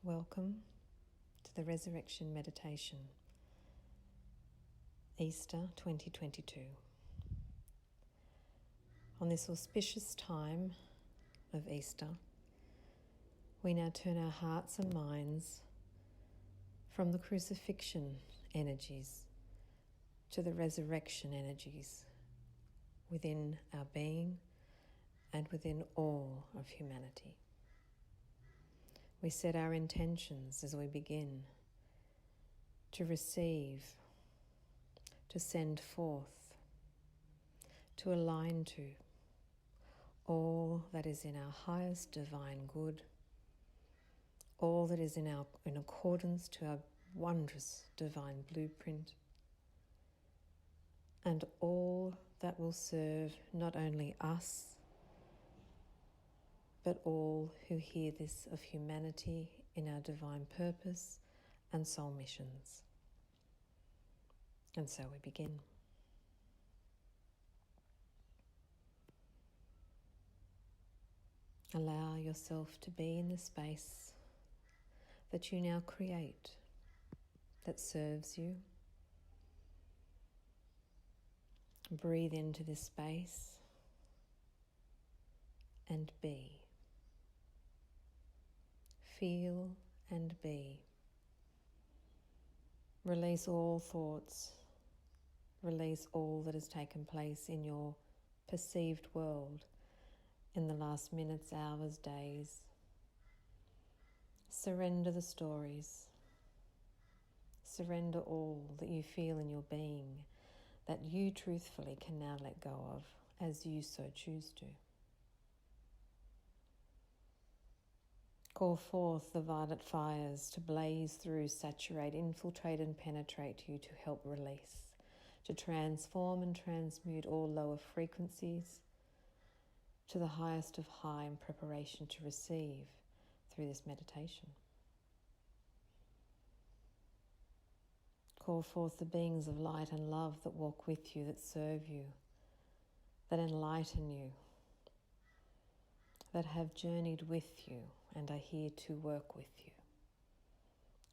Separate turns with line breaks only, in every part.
Welcome to the Resurrection Meditation, Easter 2022. On this auspicious time of Easter, we now turn our hearts and minds from the crucifixion energies to the resurrection energies within our being and within all of humanity. We set our intentions as we begin to receive, to send forth, to align to all that is in our highest divine good, all that is in accordance to our wondrous divine blueprint, and all that will serve not only us, but all who hear this of humanity in our divine purpose and soul missions. And so we begin. Allow yourself to be in the space that you now create, that serves you. Breathe into this space and be. Feel and be. Release all thoughts. Release all that has taken place in your perceived world in the last minutes, hours, days. Surrender the stories. Surrender all that you feel in your being that you truthfully can now let go of as you so choose to. Call forth the violet fires to blaze through, saturate, infiltrate and penetrate you to help release, to transform and transmute all lower frequencies to the highest of high in preparation to receive through this meditation. Call forth the beings of light and love that walk with you, that serve you, that enlighten you, that have journeyed with you and are here to work with you.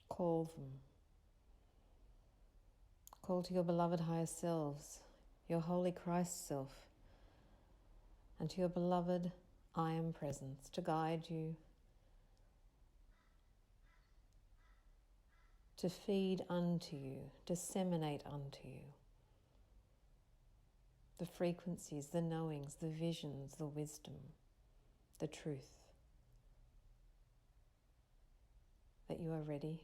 Call them. Call to your beloved higher selves, your holy Christ self, and to your beloved I Am presence to guide you, to feed unto you, disseminate unto you the frequencies, the knowings, the visions, the wisdom, the truth that you are ready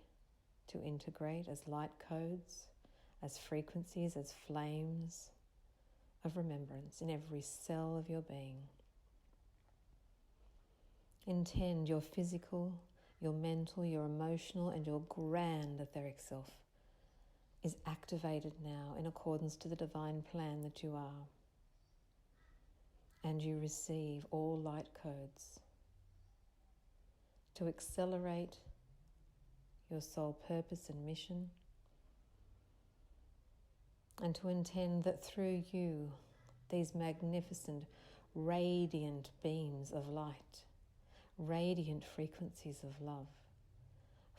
to integrate as light codes, as frequencies, as flames of remembrance in every cell of your being. Intend your physical, your mental, your emotional, and your grand etheric self is activated now in accordance to the divine plan that you are. And you receive all light codes to accelerate your soul purpose and mission, and to intend that through you these magnificent radiant beams of light, radiant frequencies of love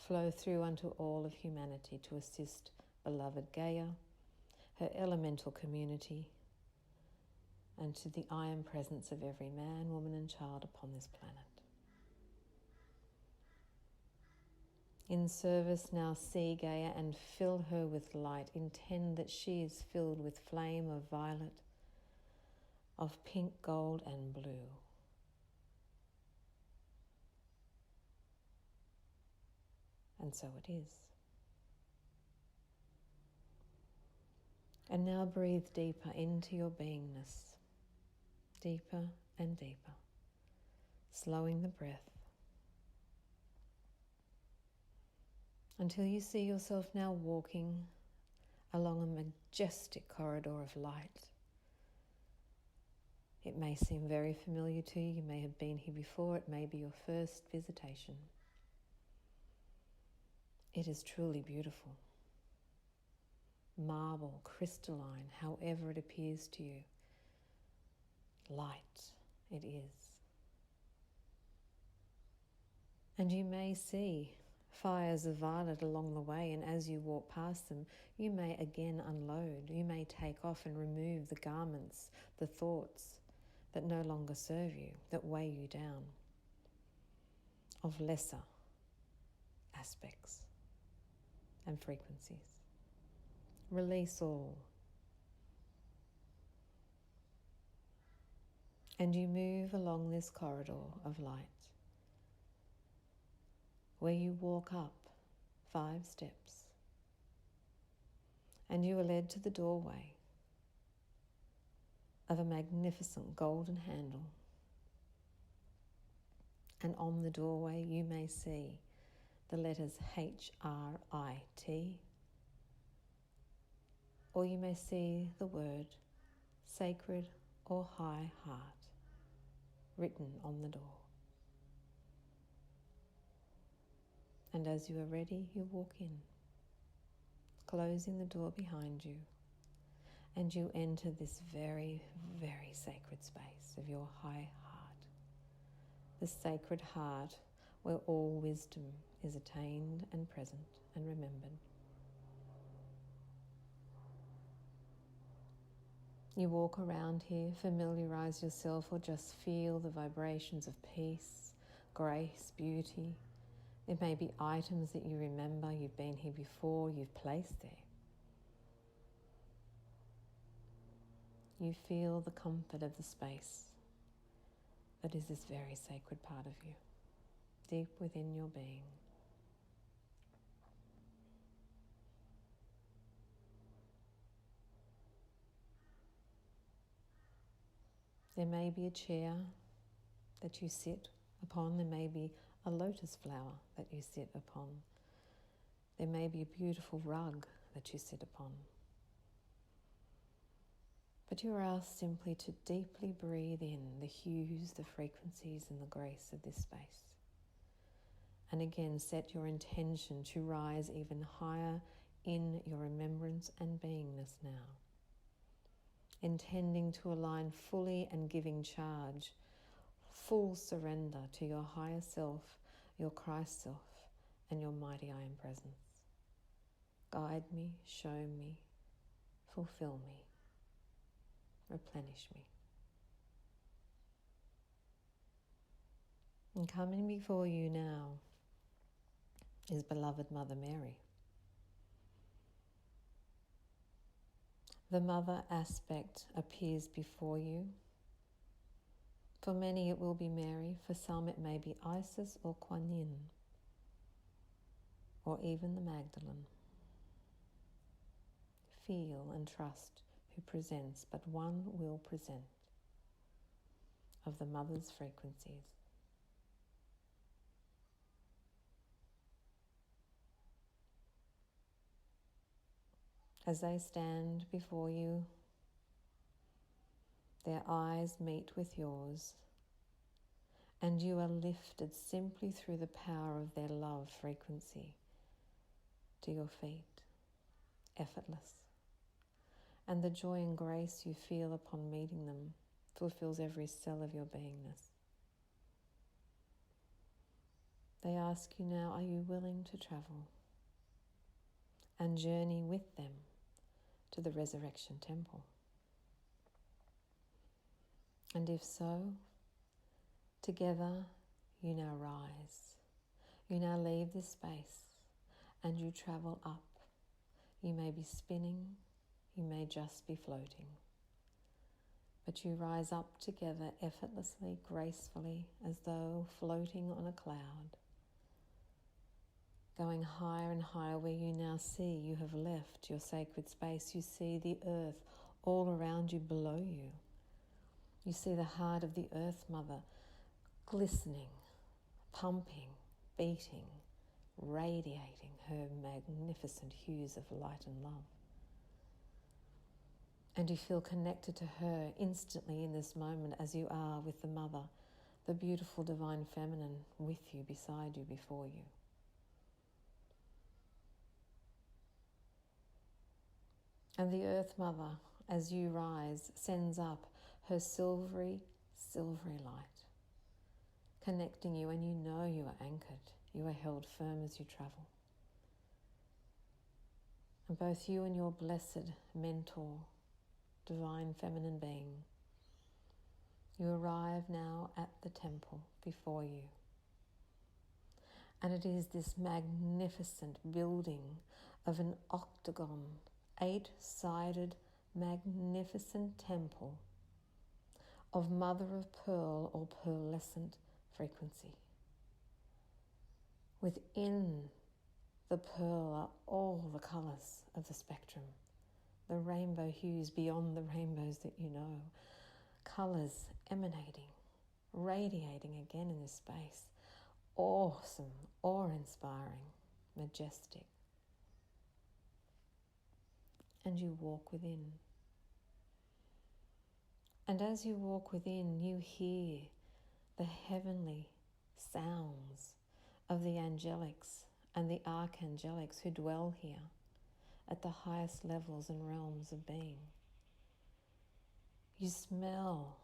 flow through unto all of humanity to assist beloved Gaia, her elemental community, and to the I Am presence of every man, woman and child upon this planet. In service now see Gaia and fill her with light. Intend that she is filled with flame of violet, of pink, gold and blue. And so it is. And now breathe deeper into your beingness, deeper and deeper, slowing the breath, until you see yourself now walking along a majestic corridor of light. It may seem very familiar to you. You may have been here before. It may be your first visitation. It is truly beautiful. Marble, crystalline, however it appears to you. Light it is. And you may see Fires of violet along the way, and as you walk past them, you may again unload. You may take off and remove the garments, the thoughts that no longer serve you, that weigh you down, of lesser aspects and frequencies. Release all. And you move along this corridor of light, where you walk up 5 steps, and you are led to the doorway of a magnificent golden handle. And on the doorway you may see the letters HRIT, or you may see the word Sacred or High Heart written on the door. And as you are ready, you walk in, closing the door behind you, and you enter this very, very sacred space of your high heart, the sacred heart where all wisdom is attained and present and remembered. You walk around here, familiarize yourself, or just feel the vibrations of peace, grace, beauty. There may be items that you remember, you've been here before, you've placed there. You feel the comfort of the space that is this very sacred part of you, deep within your being. There may be a chair that you sit upon. There may be a lotus flower that you sit upon. There may be a beautiful rug that you sit upon. But you are asked simply to deeply breathe in the hues, the frequencies, and the grace of this space. And again, set your intention to rise even higher in your remembrance and beingness now, intending to align fully and giving charge, full surrender to your higher self, your Christ self, and your mighty I Am presence. Guide me, show me, fulfill me, replenish me. And coming before you now is beloved Mother Mary. The mother aspect appears before you. For many it will be Mary, for some it may be Isis or Quan Yin, or even the Magdalene. Feel and trust who presents, but one will present of the mother's frequencies. As they stand before you, their eyes meet with yours, and you are lifted simply through the power of their love frequency to your feet, effortless. And the joy and grace you feel upon meeting them fulfills every cell of your beingness. They ask you now, are you willing to travel and journey with them to the resurrection temple? And if so, together you now rise. You now leave this space and you travel up. You may be spinning, you may just be floating. But you rise up together effortlessly, gracefully, as though floating on a cloud. Going higher and higher, where you now see you have left your sacred space. You see the earth all around you, below you. You see the heart of the Earth Mother glistening, pumping, beating, radiating her magnificent hues of light and love. And you feel connected to her instantly in this moment, as you are with the Mother, the beautiful divine feminine with you, beside you, before you. And the Earth Mother, as you rise, sends up her silvery light, connecting you, and you know you are anchored You are held firm as you travel. And both you and your blessed mentor, divine feminine being, you arrive now at the temple before you. And it is this magnificent building of an octagon, 8-sided, magnificent temple of mother of pearl or pearlescent frequency. Within the pearl are all the colours of the spectrum, the rainbow hues beyond the rainbows that you know, colours emanating, radiating again in this space. Awesome, awe-inspiring, majestic. And you walk within. And as you walk within, you hear the heavenly sounds of the angelics and the archangelics who dwell here at the highest levels and realms of being. You smell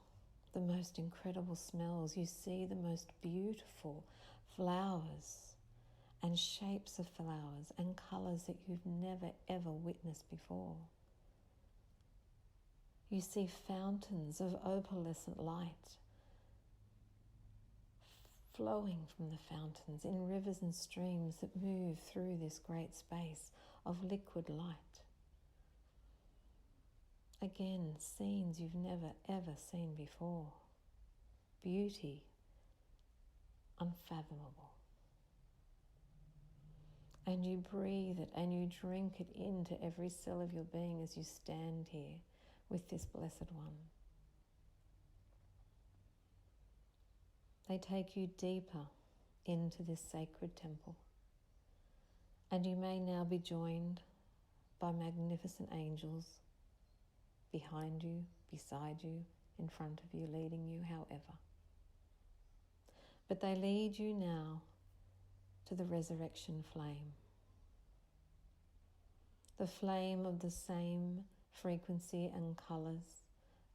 the most incredible smells. You see the most beautiful flowers and shapes of flowers and colours that you've never ever witnessed before. You see fountains of opalescent light flowing from the fountains in rivers and streams that move through this great space of liquid light. Again, scenes you've never ever seen before. Beauty unfathomable. And you breathe it and you drink it into every cell of your being as you stand here with this Blessed One. They take you deeper into this sacred temple. And you may now be joined by magnificent angels behind you, beside you, in front of you, leading you, however. But they lead you now to the resurrection flame. The flame of the same frequency and colours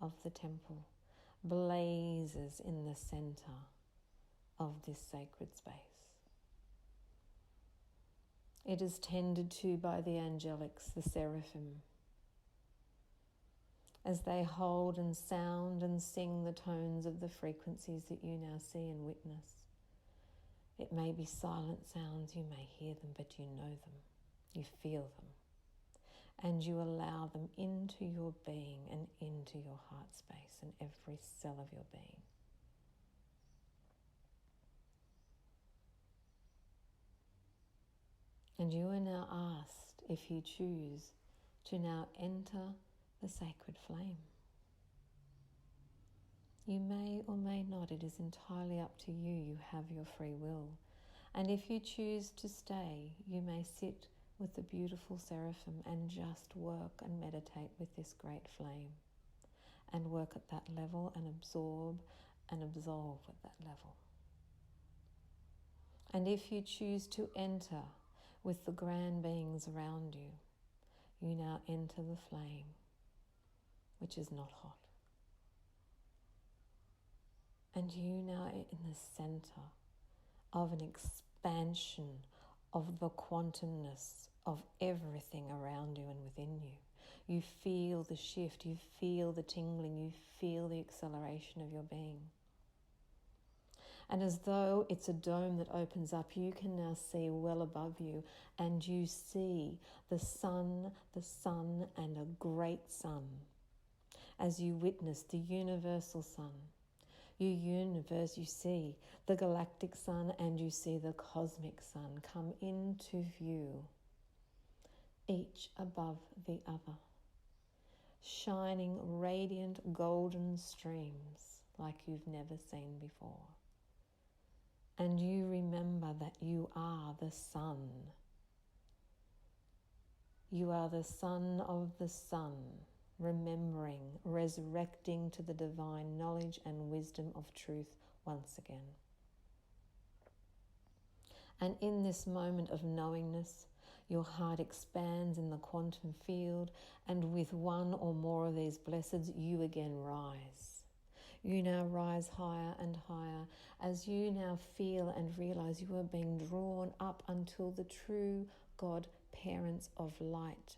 of the temple blazes in the centre of this sacred space. It is tended to by the angelics, the seraphim, as they hold and sound and sing the tones of the frequencies that you now see and witness. It may be silent sounds, you may hear them, but you know them, you feel them, and you allow them into your being and into your heart space and every cell of your being. And you are now asked, if you choose, to now enter the sacred flame. You may or may not, it is entirely up to you. You have your free will. And if you choose to stay, you may sit with the beautiful seraphim and just work and meditate with this great flame and work at that level and absorb and absolve at that level. And if you choose to enter with the grand beings around you, you now enter the flame, which is not hot. And you now are in the center of an expansion of the quantumness of everything around you and within you. You feel the shift, you feel the tingling, you feel the acceleration of your being. And as though it's a dome that opens up, you can now see well above you, and you see the sun, and a great sun. As you witness the universal sun, you see the galactic sun, and you see the cosmic sun come into view, each above the other, shining radiant golden streams like you've never seen before. And you remember that you are the sun. You are the son of the sun, remembering, resurrecting to the divine knowledge and wisdom of truth once again. And in this moment of knowingness, your heart expands in the quantum field, and with one or more of these blesseds, you again rise. You now rise higher and higher as you now feel and realize you are being drawn up until the true God parents of light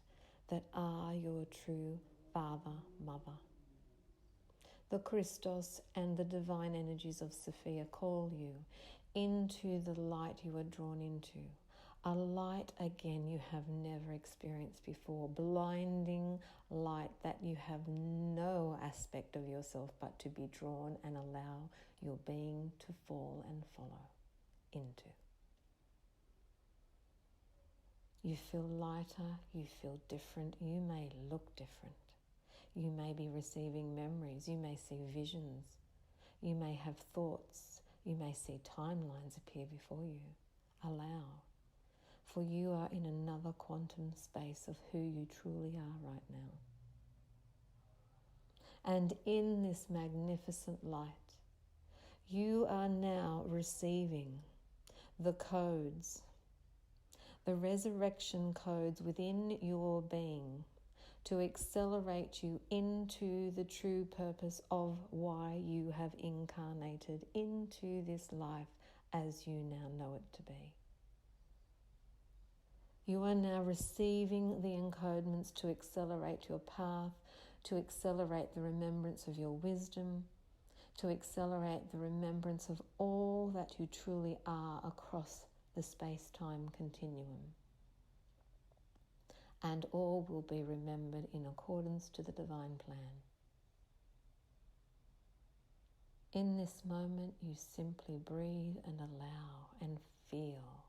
that are your true Father, Mother. The Christos and the divine energies of Sophia call you into the light you are drawn into. A light, again, you have never experienced before. Blinding light that you have no aspect of yourself but to be drawn and allow your being to fall and follow into. You feel lighter, you feel different, you may look different. You may be receiving memories, you may see visions, you may have thoughts, you may see timelines appear before you. Allow. For you are in another quantum space of who you truly are right now. And in this magnificent light, you are now receiving the codes, the resurrection codes within your being to accelerate you into the true purpose of why you have incarnated into this life as you now know it to be. You are now receiving the encodements to accelerate your path, to accelerate the remembrance of your wisdom, to accelerate the remembrance of all that you truly are across the space-time continuum. And all will be remembered in accordance to the divine plan. In this moment, you simply breathe and allow and feel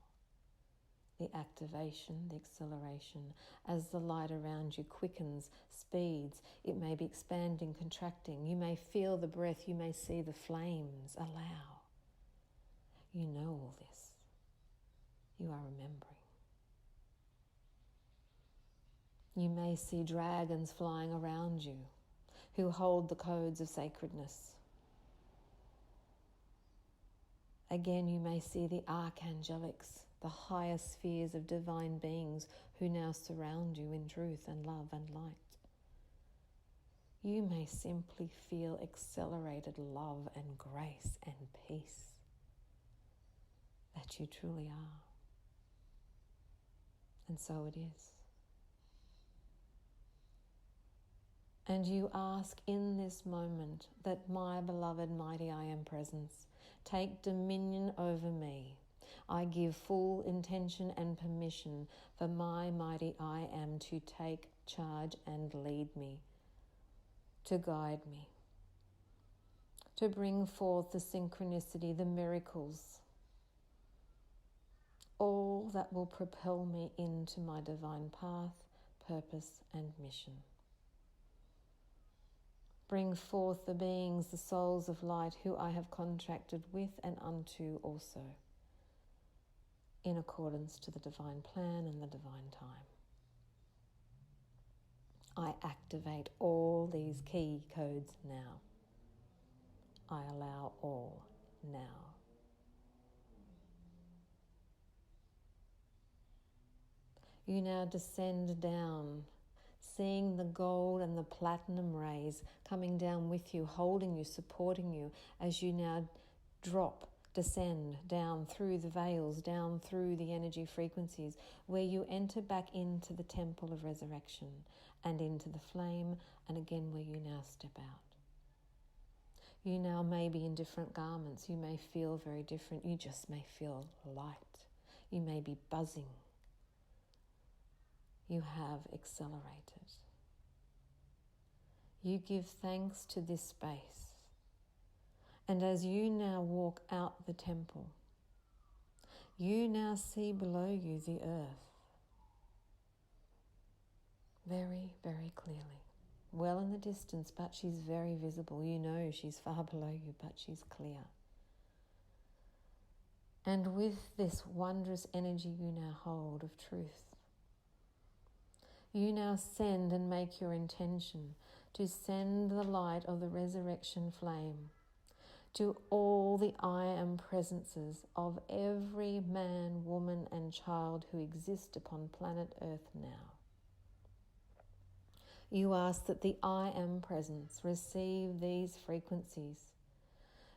the activation, the acceleration, as the light around you quickens, speeds. It may be expanding, contracting. You may feel the breath, you may see the flames. Allow. You know all this. You are remembering. You may see dragons flying around you who hold the codes of sacredness. Again, you may see the archangelics, the higher spheres of divine beings who now surround you in truth and love and light. You may simply feel accelerated love and grace and peace that you truly are. And so it is. And you ask in this moment that my beloved mighty I Am presence take dominion over me. I give full intention and permission for my mighty I Am to take charge and lead me, to guide me, to bring forth the synchronicity, the miracles, all that will propel me into my divine path, purpose and mission. Bring forth the beings, the souls of light who I have contracted with and unto also, in accordance to the divine plan and the divine time. I activate all these key codes now. I allow all now. You now descend down, seeing the gold and the platinum rays coming down with you, holding you, supporting you as you now descend down through the veils, down through the energy frequencies, where you enter back into the temple of resurrection and into the flame, and again where you now step out. You now may be in different garments. You may feel very different. You just may feel light. You may be buzzing. You have accelerated. You give thanks to this space. And as you now walk out the temple, you now see below you the earth very, very clearly. Well in the distance, but she's very visible. You know she's far below you, but she's clear. And with this wondrous energy you now hold of truth, you now send and make your intention to send the light of the resurrection flame to all the I Am presences of every man, woman and child who exist upon planet Earth now. You ask that the I Am presence receive these frequencies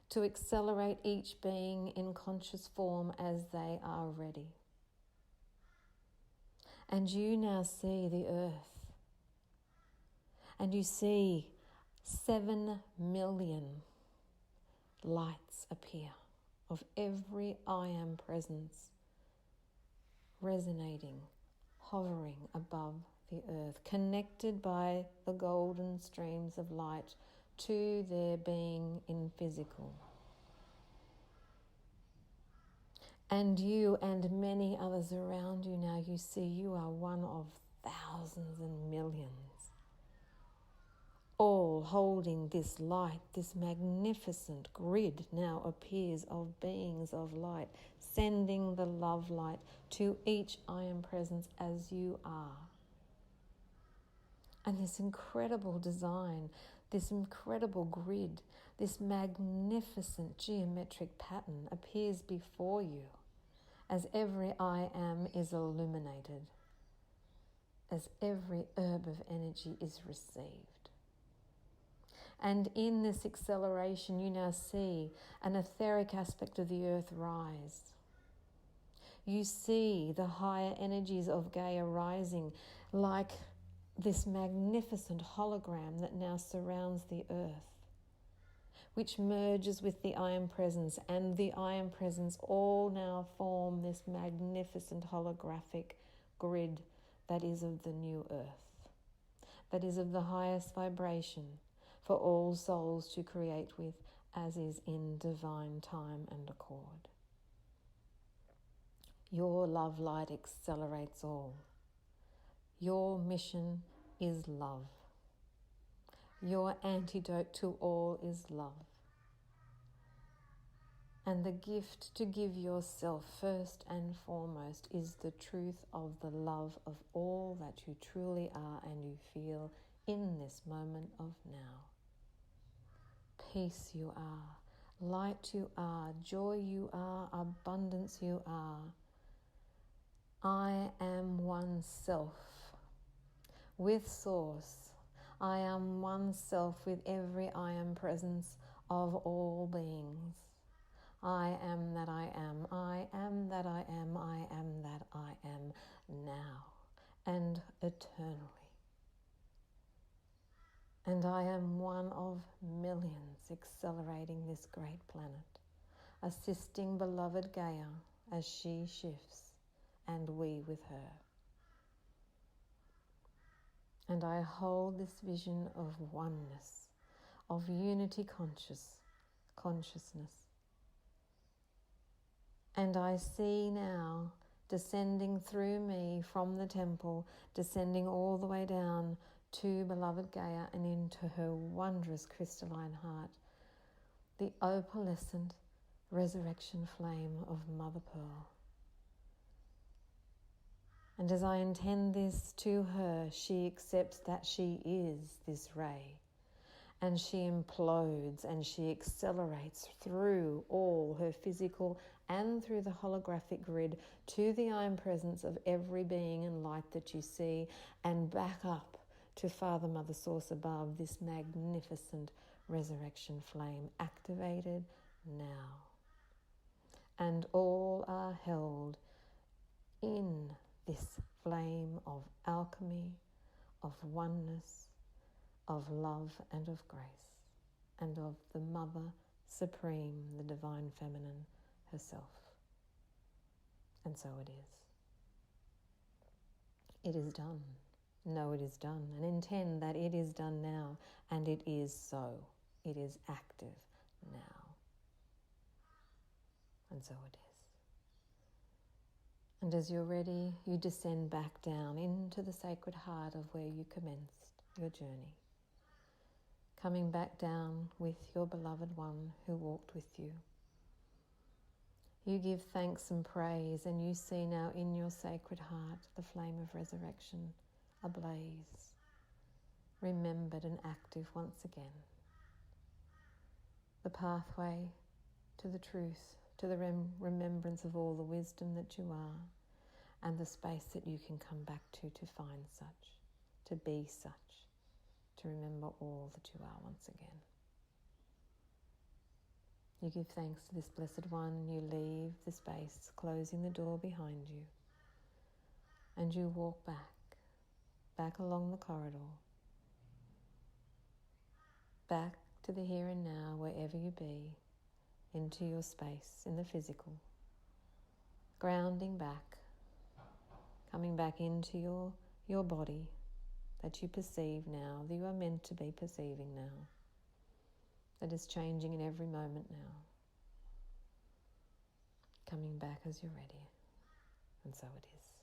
to accelerate each being in conscious form as they are ready. And you now see the earth, and you see 7 million lights appear of every I am presence resonating, hovering above the earth, connected by the golden streams of light to their being in physical. And you and many others around you now, you see you are one of thousands and millions, all holding this light. This magnificent grid now appears of beings of light, sending the love light to each I am presence as you are. And this incredible design, this incredible grid, this magnificent geometric pattern appears before you as every I am is illuminated, as every herb of energy is received. And in this acceleration, you now see an etheric aspect of the earth rise. You see the higher energies of Gaia rising like this magnificent hologram that now surrounds the earth, which merges with the I Am Presence, and the I Am Presence all now form this magnificent holographic grid that is of the new earth, that is of the highest vibration for all souls to create with, as is in divine time and accord. Your love light accelerates all. Your mission is love. Your antidote to all is love. And the gift to give yourself first and foremost is the truth of the love of all that you truly are and you feel in this moment of now. Peace you are, light you are, joy you are, abundance you are. I am one self with Source. I am one self with every I am presence of all beings. I am that I am. I am that I am. I am that I am now and eternally. And I am one of millions accelerating this great planet, assisting beloved Gaia as she shifts and we with her. And I hold this vision of oneness, of unity consciousness. And I see now descending through me from the temple, descending all the way down to beloved Gaia and into her wondrous crystalline heart, the opalescent resurrection flame of Mother Pearl. And as I intend this to her, she accepts that she is this ray, and she implodes and she accelerates through all her physical and through the holographic grid to the I Am Presence of every being and light that you see, and back up to Father, Mother, Source above, this magnificent resurrection flame activated now. And all are held in this flame of alchemy, of oneness, of love and of grace, and of the Mother Supreme, the Divine Feminine herself. And so it is. It is done. Know it is done, and intend that it is done now, and it is so. It is active now. And so it is. And as you're ready, you descend back down into the sacred heart of where you commenced your journey, coming back down with your beloved one who walked with you. You give thanks and praise, and you see now in your sacred heart the flame of resurrection ablaze, remembered and active once again. The pathway to the truth, to the remembrance of all the wisdom that you are, and the space that you can come back to find such, to be such, to remember all that you are once again. You give thanks to this Blessed One, you leave the space, closing the door behind you, and you walk back along the corridor, back to the here and now, wherever you be, into your space in the physical, grounding back, coming back into your body that you perceive now, that you are meant to be perceiving now, that is changing in every moment now. Coming back as you're ready, and so it is.